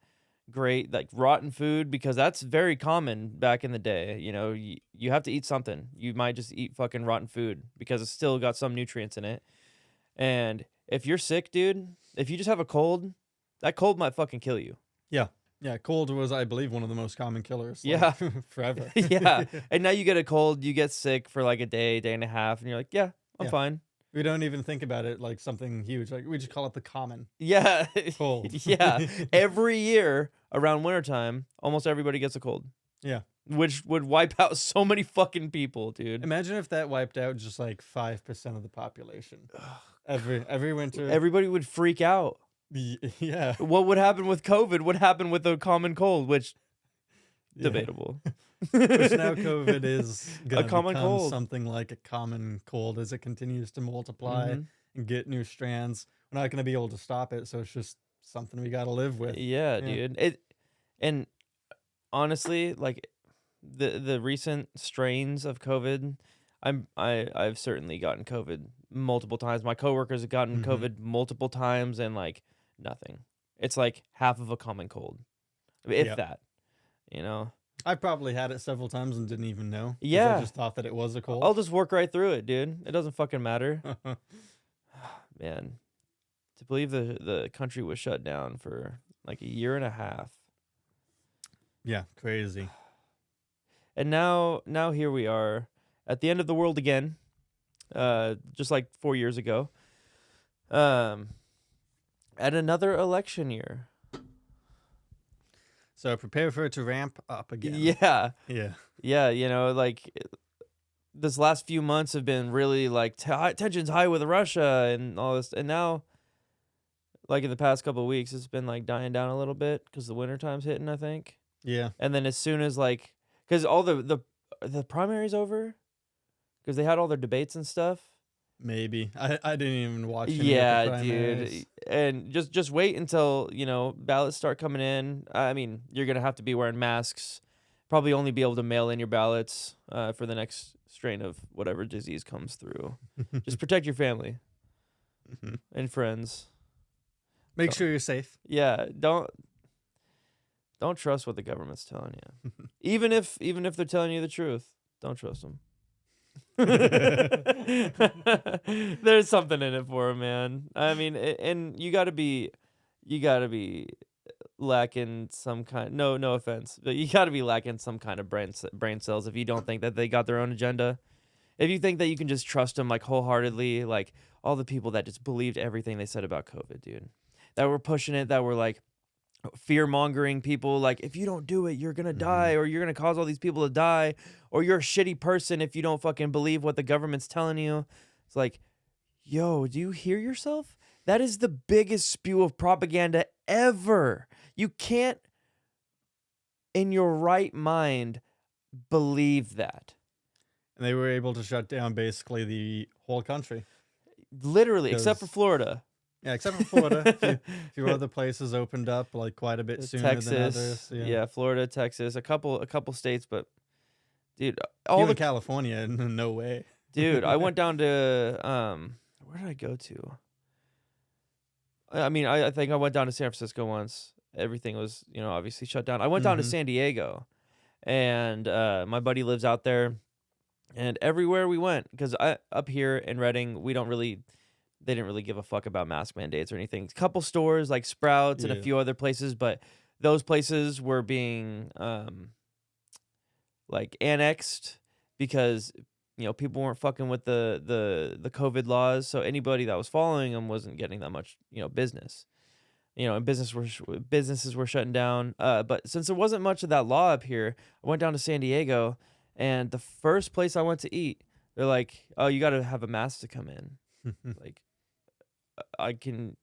great, like rotten food, because that's very common back in the day. You have to eat something. You might just eat fucking rotten food because it's still got some nutrients in it. And if you're sick, dude, if you just have a cold, that cold might fucking kill you. Yeah, yeah. Cold was, I believe, one of the most common killers, like Yeah. forever. Yeah. And now you get a cold, you get sick for like a day, day and a half, and you're like, yeah, I'm Yeah, fine. we don't even think about it like something huge. Like we just call it the common Yeah. cold. Yeah. Every year around wintertime, almost everybody gets a cold, Yeah. which would wipe out so many fucking people, dude. Imagine if that wiped out just like 5% of the population every winter. Everybody would freak out. Yeah, What would happen with COVID? What happened with the common cold? Which, yeah. debatable. Which now COVID is A gonna common become cold. something like a common cold as it continues to multiply Hmm. and get new strands. We're not gonna be able to stop it, so it's just something we gotta live with. Yeah, Yeah. dude. And honestly, like the recent strains of COVID, I've certainly gotten COVID multiple times. My coworkers have gotten Hmm. COVID multiple times and like nothing. It's like half of a common cold, if Yeah. that, you know. I probably had it several times and didn't even know because I Yeah, just thought that it was a I'll cold. just work right through it, dude. It doesn't fucking matter. Man, to believe the country was shut down for like a year and a half. Yeah, crazy. And now here we are at the end of the world again. Just like 4 years ago. Um at another election year. So prepare for it to ramp up again. Yeah. Yeah. Yeah, like this last few months have been really like tensions high with Russia and all this, and now like in the past couple of weeks it's been like dying down a little bit cuz the winter time's hitting, I think. Yeah. And then as soon as like cuz all the primaries over cuz they had all their debates and stuff. Maybe. I didn't even watch any of the Yeah, dude. primaries. And just wait until, ballots start coming in. I mean, you're going to have to be wearing masks. Probably only be able to mail in your ballots for the next strain of whatever disease comes through. Just protect your family and friends. Make Don't, sure you're safe. yeah, don't trust what the government's telling you. Even if they're telling you the truth, don't trust them. There's something in it for him, man. I mean, and you gotta be lacking some kind. No offense, but you gotta be lacking some kind of brain cells if you don't think that they got their own agenda. If you think that you can just trust them like wholeheartedly, like all the people that just believed everything they said about COVID, dude, that were pushing it, that were like fear mongering people like if you don't do it you're gonna Hmm. die or you're gonna cause all these people to die or you're a shitty person if you don't fucking believe what the government's telling you. It's like, yo, do you hear yourself? That is the biggest spew of propaganda ever. You can't in your right mind believe that. And they were able to shut down basically the whole country. Literally, except for Because, Florida. yeah, except for Florida, a few other places opened up like quite a bit sooner than Texas, others. Yeah. yeah, Florida, Texas, a couple states, but dude, all Even the California, no way. dude, I went down to where did I go to? I mean, I think I went down to San Francisco once. Everything was, obviously shut down. I went down to Hmm. San Diego, and my buddy lives out there. And everywhere we went, because I up here in Reading, they didn't really give a fuck about mask mandates or anything. A couple stores like Sprouts and a Yeah. few other places, but those places were being like annexed because people weren't fucking with the COVID laws, so anybody that was following them wasn't getting that much, business. And businesses were shutting down. But since there wasn't much of that law up here, I went down to San Diego, and the first place I went to eat, they're like, "Oh, you got to have a mask to come in." Like, can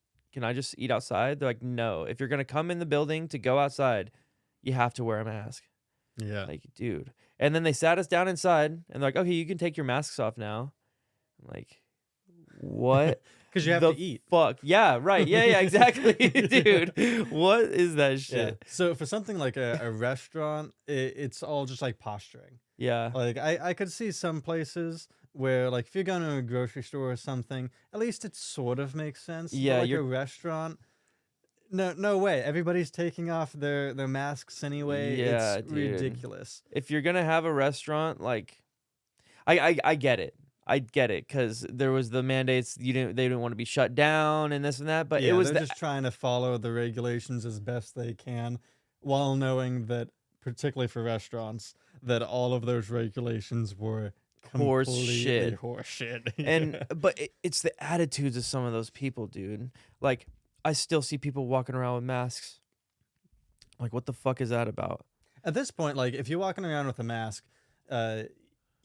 I just eat outside? They're like, "No. If you're gonna come in the building to go outside, you have to wear a mask." Yeah. Like, dude. And then they sat us down inside, and they're like, "Okay, you can take your masks off now." I'm like, what Because you have the to eat. fuck? Yeah, right. Yeah, exactly, dude. What is that Yeah. shit? So for something like a restaurant, it's all just like posturing. Yeah, Like I could see some places where like if you're going to a grocery store or something, at least it sort of makes sense. But yeah. like You're a restaurant, no way. Everybody's taking off their masks anyway. It's Yeah, dude. ridiculous. If you're gonna have a restaurant, like, I get it. I get it because there was the mandates. They didn't want to be shut down and this and that. But it Yeah, was they're the just trying to follow the regulations as best they can, while knowing that, particularly for restaurants, that all of those regulations were horse completely shit. horseshit. And Yeah. but it's the attitudes of some of those people, dude. Like, I still see people walking around with masks. Like, what the fuck is that about? At this point, like if you're walking around with a mask, uh,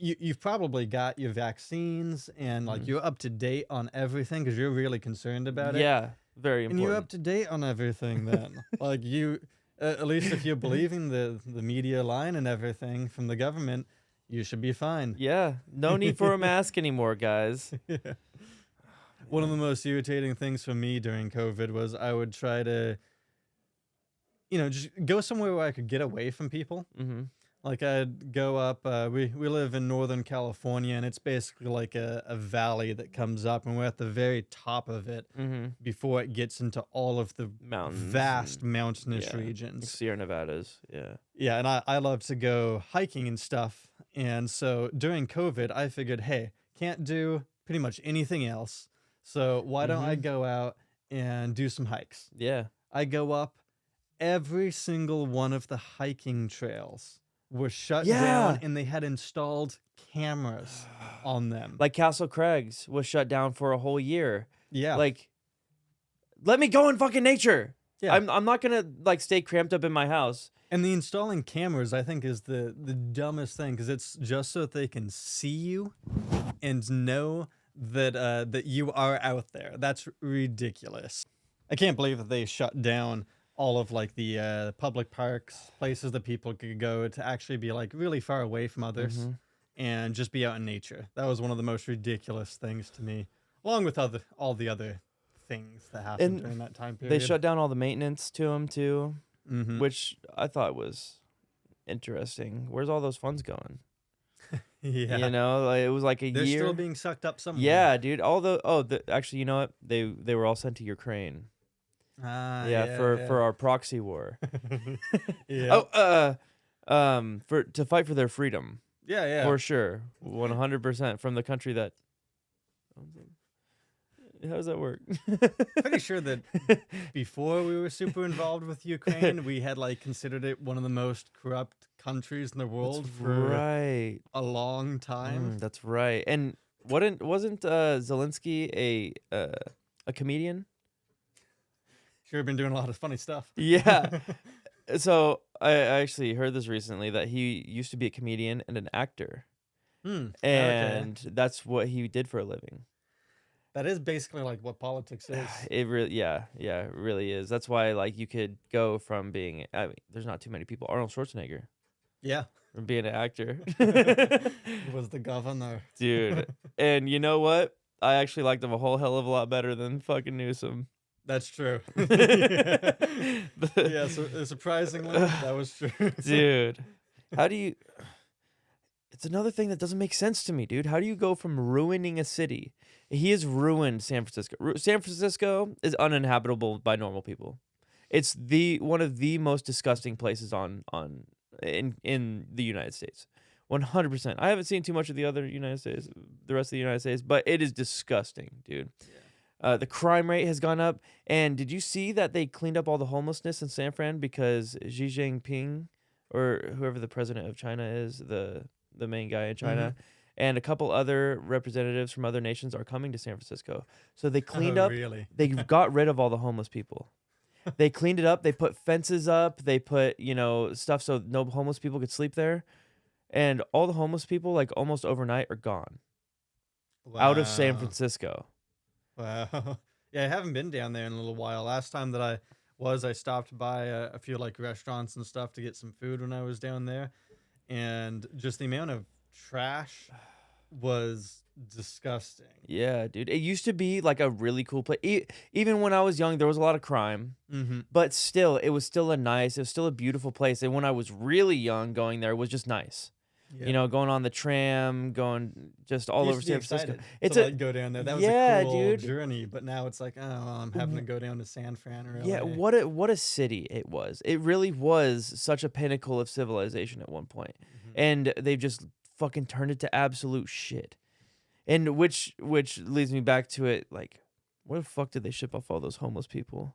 you've probably got your vaccines and like Mhm. you're up to date on everything because you're really concerned about it, Yeah, very and you're up important. to date on everything. Then, like you, at least if you're believing the media line and everything from the government, you should be fine. Yeah, no need for a mask anymore, guys. Yeah. One of the most irritating things for me during COVID was I would try to, just go somewhere where I could get away from people. Mm-hmm. Like I'd go up. We live in Northern California, and it's basically like a valley that comes up, and we're at the very top of it Mm-hmm. before it gets into all of the Mountains. vast mountainous Yeah. regions. Sierra Nevadas. Yeah. Yeah, and I love to go hiking and stuff. And so during COVID, I figured, hey, can't do pretty much anything else. So why don't I Mhm. go out and do some hikes? Yeah. I go up. Every single one of the hiking trails were shut down, Yeah. and they had installed cameras on them. Like Castle Craig's was shut down for a whole year. Yeah, Like, let me go in fucking nature. yeah. I'm not gonna like stay cramped up in my house. And the installing cameras, I think, is the dumbest thing because it's just so that they can see you and know that you are out there. That's ridiculous. I can't believe that they shut down all of like the public parks, places that people could go to actually be like really far away from others Mhm. and just be out in nature. That was one of the most ridiculous things to me, along with all the other things that happened And during that time They period. shut down all the maintenance to them too, Hmm. which I thought was interesting. Where's all those funds going? Yeah, Like, it was like a they're year. still being sucked up somewhere. Yeah, dude. Actually, you know what? They were all sent to Ukraine. Ah, Yeah, for our proxy war. yeah. To fight for their freedom. Yeah, yeah. For sure. 100% from the country that owns them. How does that work? Pretty sure that before we were super involved with Ukraine, we had like considered it one of the most corrupt countries in the world That's for right. a long time. That's right. And wasn't Zelensky a comedian? Sure, been doing a lot of funny stuff. Yeah. So I actually heard this recently that he used to be a comedian and an actor, Okay. and that's what he did for a living. That is basically like what politics is. It really, yeah, it really is. That's why, like, you could go from being, I mean, there's not too many people. Arnold Schwarzenegger Yeah. from being an actor, He was the governor. dude. And you know what? I actually liked him a whole hell of a lot better than fucking Newsom. That's true. The- Yeah, so surprisingly, that was true. dude, how do you? It's another thing that doesn't make sense to me, dude. How do you go from ruining a city? He has ruined San Francisco. San Francisco is uninhabitable by normal people. It's one of the most disgusting places in the United States. 100%. I haven't seen too much of the rest of the United States, but it is disgusting, dude. The crime rate has gone up. And did you see that they cleaned up all the homelessness in San Fran because Xi Jinping, or whoever the president of China is, the main guy in China, and a couple other representatives from other nations are coming to San Francisco. So they cleaned Oh, up, really? they got rid of all the homeless people. They cleaned it up. They put fences up. They put, stuff so no homeless people could sleep there. And all the homeless people, like almost overnight, are gone out of San Wow. Francisco. Wow. Yeah, I haven't been down there in a little while. Last time that I was, I stopped by a few like restaurants and stuff to get some food when I was down there, and just the amount of trash was disgusting. Yeah, dude. It used to be like a really cool place. Even when I was young, there was a lot of crime, Mm-hmm. but still, it was still it was still a beautiful place. And when I was really young, going there was just nice. Yeah. Going on the tram, going just all You over used to be San Francisco. excited to It's a like go down there. That was a Yeah, cool dude. journey, but now it's like, oh, well, I'm having to go down to San Fran or Yeah, LA. what a city it was. It really was such a pinnacle of civilization at one point. Hmm. And they've just fucking turned it to absolute shit. And which leads me back to it, like, where the fuck did they ship off all those homeless people?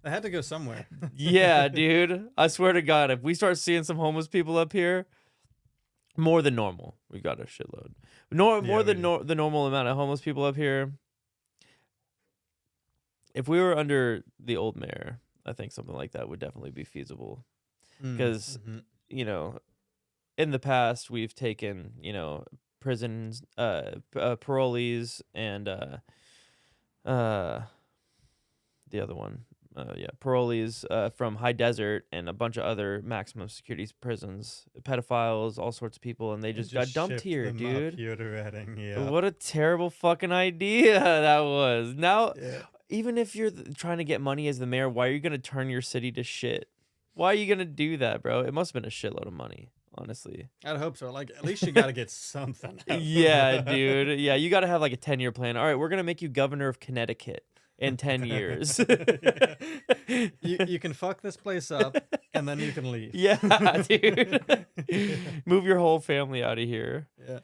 I had to go somewhere. Yeah, dude. I swear to God, if we start seeing some homeless people up here, more than normal, we got a shitload. Yeah, More we than do. the normal amount of homeless people up here. If we were under the old mayor, I think something like that would definitely be feasible. Because, Mm-hmm. you know, in the past, we've taken, prisons, parolees, and uh, the other one, parolees from High Desert and a bunch of other maximum security prisons, pedophiles, all sorts of people, and they And just just got dumped shipped here, them up dude. here to Reading. Yep. What a terrible fucking idea that was. Now, Yeah. even if you're trying to get money as the mayor, why are you gonna turn your city to shit? Why are you gonna do that, bro? It must have been a shitload of money, honestly. I'd hope so. Like, at least you got to get something out of Yeah, that. dude. Yeah, you got to have like a 10-year plan. All right, we're gonna make you governor of Connecticut in 10 years. Yeah. You can fuck this place up, and then you can leave. Yeah, dude. Yeah. Move your whole family out of here. Yeah.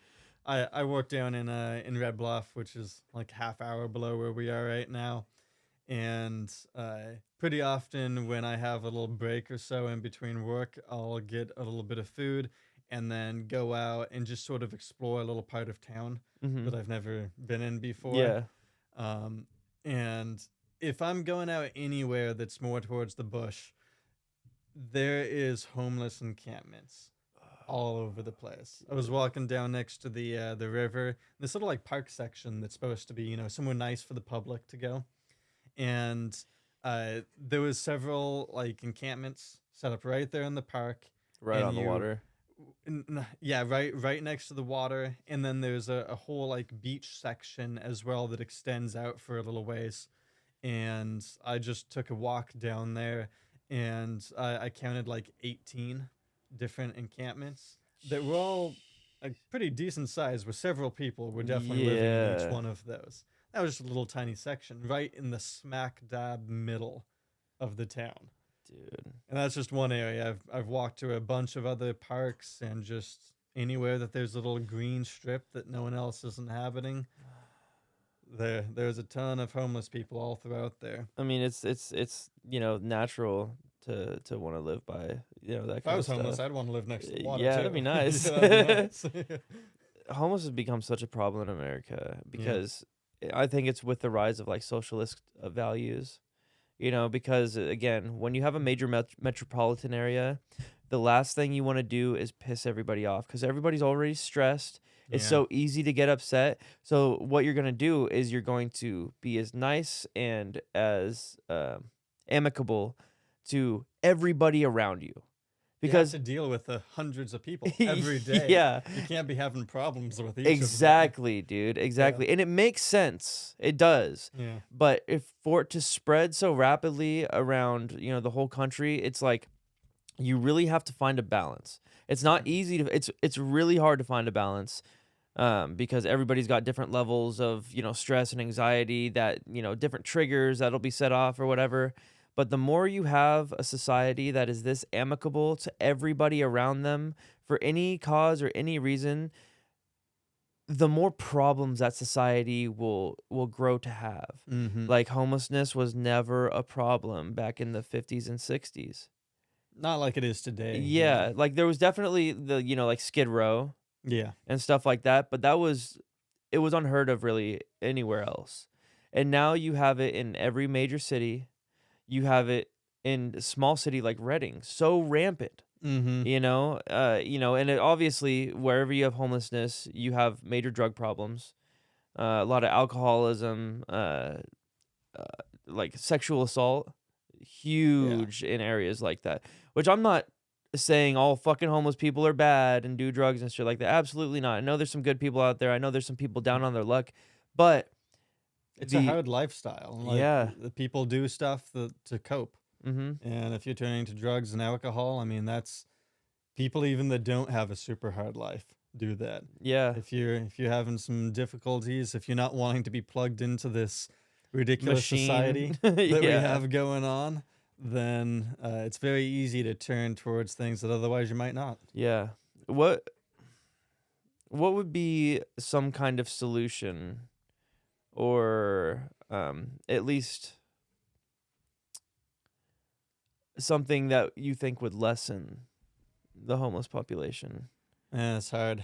I work down in Red Bluff, which is like half hour below where we are right now. And pretty often when I have a little break or so in between work, I'll get a little bit of food and then go out and just sort of explore a little part of town Hmm. that I've never been in before. Yeah. Um, and if I'm going out anywhere that's more towards the bush, there is homeless encampments all over the place. I was walking down next to the river, this little like park section that's supposed to be, somewhere nice for the public to go. And there was several like encampments set up right there in the park, Right and on the water. yeah, right next to the water. And then there's a whole like beach section as well that extends out for a little ways. And I just took a walk down there, and I counted like 18 different encampments that were all a pretty decent size, where several people were definitely living in each Yeah, one of those. That was just a little tiny section right in the smack dab middle of the town. dude. And that's just one area. I've walked to a bunch of other parks, and just anywhere that there's a little green strip that no one else is inhabiting. There's a ton of homeless people all throughout there. I mean, it's natural to want to live by that If I kind of was homeless, stuff. I'd want to live next to the water Yeah, too. that'd be Yeah, nice. that'd be nice. Homeless has become such a problem in America Yeah. because I think it's with the rise of like socialist values. Because again, when you have a major metropolitan area, the last thing you want to do is piss everybody off because everybody's already stressed. It's Yeah. so easy to get upset. So what you're going to do is you're going to be as nice and as amicable to everybody around you. You have Because to deal with the hundreds of people every day. yeah, You can't be having problems with each of them. exactly, dude. Exactly. And it makes sense. It does. Yeah. But if for it to spread so rapidly around, the whole country, it's like you really have to find a balance. It's not easy to it's really hard to find a balance. Because everybody's got different levels of, stress and anxiety that, different triggers that'll be set off or whatever. But the more you have a society that is this amicable to everybody around them for any cause or any reason, the more problems that society will grow to have. Mm-hmm. Like homelessness was never a problem back in the 50s and 60s. Not like it is today. Yeah, like there was definitely like Skid Row. Yeah. and stuff like that, but it was unheard of really anywhere else. And now you have it in every major city. You have it in a small city like Reading, so rampant. Mm-hmm. And it obviously wherever you have homelessness, you have major drug problems, a lot of alcoholism, uh, like sexual assault, Yeah. huge in areas like that. Which I'm not saying all fucking homeless people are bad and do drugs and shit like that. Absolutely not. I know there's some good people out there. I know there's some people down on their luck, but It's a the hard lifestyle. Like yeah, the people do stuff to cope. mm-hmm, And if you're turning to drugs and alcohol, I mean, that's people even that don't have a super hard life do that. yeah, If you're having some difficulties, if you're not wanting to be plugged into this ridiculous machine, society that we yeah, have going on, then it's very easy to turn towards things that otherwise you might not. yeah. What what would be some kind of solution, or at least something that you think would lessen the homeless population? Yeah, it's hard.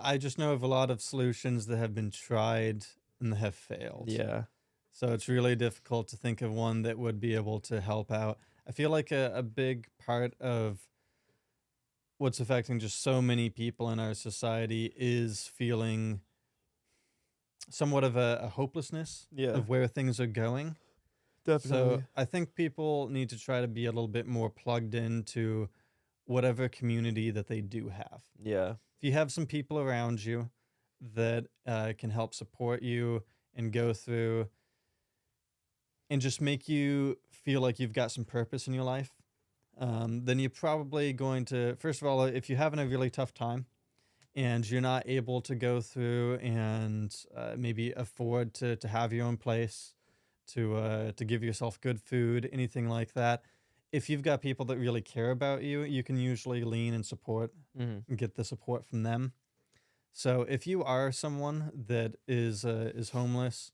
I just know of a lot of solutions that have been tried and have failed. Yeah, So it's really difficult to think of one that would be able to help out. I feel like a big part of what's affecting just so many people in our society is feeling somewhat of a hopelessness yeah, of where things are going. So definitely. I think people need to try to be a little bit more plugged into whatever community that they do have. Yeah, If you have some people around you that can help support you and go through and just make you feel like you've got some purpose in your life, then you're probably going to, first of all, if you're having a really tough time and you're not able to go through and maybe afford to have your own place, to give yourself good food, anything like that. If you've got people that really care about you, you can usually lean and support mm-hmm, and get the support from them. So if you are someone that is homeless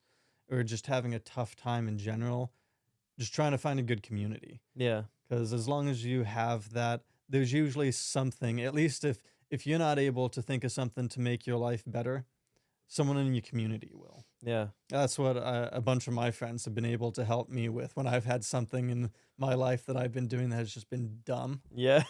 or just having a tough time in general, just trying to find a good community. yeah, Because as long as you have that, there's usually something. At least if you're not able to think of something to make your life better, someone in your community will. yeah, That's what a bunch of my friends have been able to help me with when I've had something in my life that I've been doing that has just been dumb. yeah.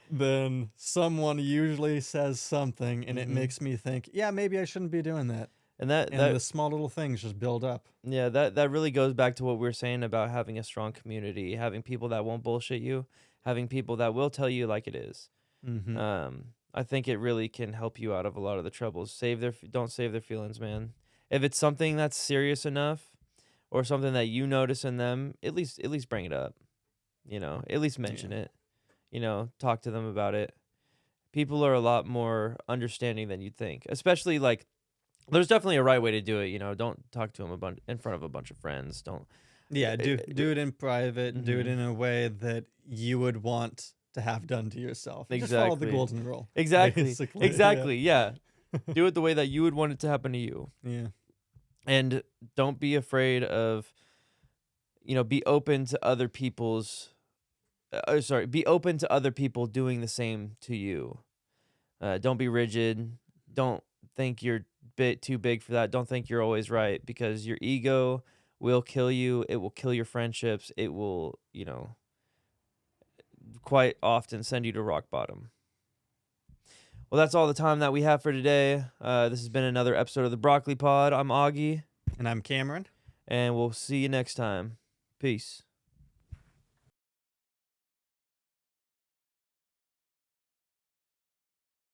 Then someone usually says something and it Mm-hmm. makes me think, yeah, maybe I shouldn't be doing that. And that And that the small little things just build up. yeah, that really goes back to what we were saying about having a strong community, having people that won't bullshit you, having people that will tell you like it is. Mm-hmm. I think it really can help you out of a lot of the troubles. Don't save their feelings, man. If it's something that's serious enough or something that you notice in them, at least bring it up. At least mention Yeah. it. Talk to them about it. People are a lot more understanding than you'd think. Especially like there's definitely a right way to do it, don't talk to them in front of a bunch of friends. Don't Yeah, do it in private, do it Mhm. in a way that you would want to have done to yourself. Just follow the Exactly. golden rule, Exactly. basically. Yeah. Exactly. Yeah. Do it the way that you would want it to happen to you. Yeah. And don't be afraid of, be open to other people's sorry, be open to other people doing the same to you. Don't be rigid. Don't think you're bit too big for that. Don't think you're always right because your ego will kill you. It will kill your friendships. It will, quite often send you to rock bottom. Well, that's all the time that we have for today. This has been another episode of the Broccoli Pod. I'm Augie, And I'm Cameron. and we'll see you next time. Peace.